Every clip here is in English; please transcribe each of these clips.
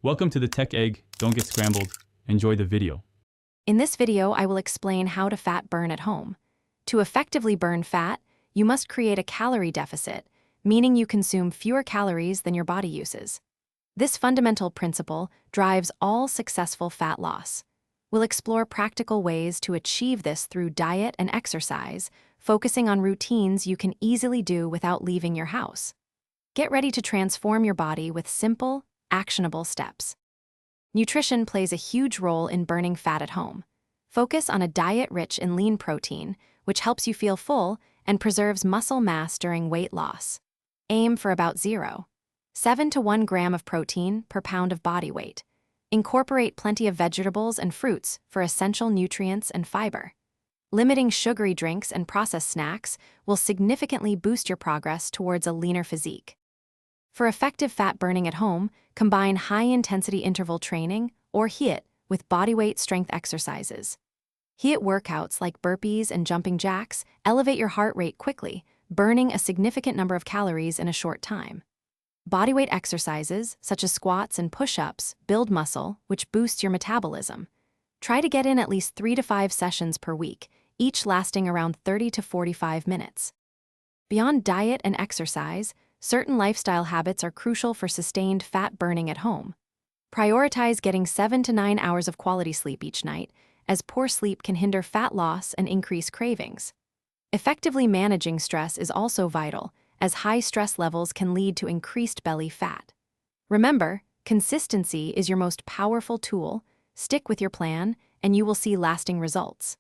Welcome to the Tech Egg. Don't get scrambled. Enjoy the video. In this video, I will explain how to fat burn at home. To effectively burn fat, you must create a calorie deficit, meaning you consume fewer calories than your body uses. This fundamental principle drives all successful fat loss. We'll explore practical ways to achieve this through diet and exercise, focusing on routines you can easily do without leaving your house. Get ready to transform your body with simple, actionable steps. Nutrition plays a huge role in burning fat at home. Focus on a diet rich in lean protein, which helps you feel full and preserves muscle mass during weight loss. Aim for about 0.7 to 1 gram of protein per pound of body weight. Incorporate plenty of vegetables and fruits for essential nutrients and fiber. Limiting sugary drinks and processed snacks will significantly boost your progress towards a leaner physique. For effective fat burning at home, combine high-intensity interval training, or HIIT, with bodyweight strength exercises. HIIT workouts like burpees and jumping jacks elevate your heart rate quickly, burning a significant number of calories in a short time. Bodyweight exercises, such as squats and push-ups, build muscle, which boosts your metabolism. Try to get in at least 3 to 5 sessions per week, each lasting around 30 to 45 minutes. Beyond diet and exercise, certain lifestyle habits are crucial for sustained fat burning at home. Prioritize getting 7 to 9 hours of quality sleep each night, as poor sleep can hinder fat loss and increase cravings. Effectively managing stress is also vital, as high stress levels can lead to increased belly fat. Remember, consistency is your most powerful tool. Stick with your plan, and you will see lasting results.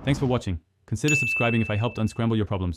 Thanks for watching. Consider subscribing if I helped unscramble your problems.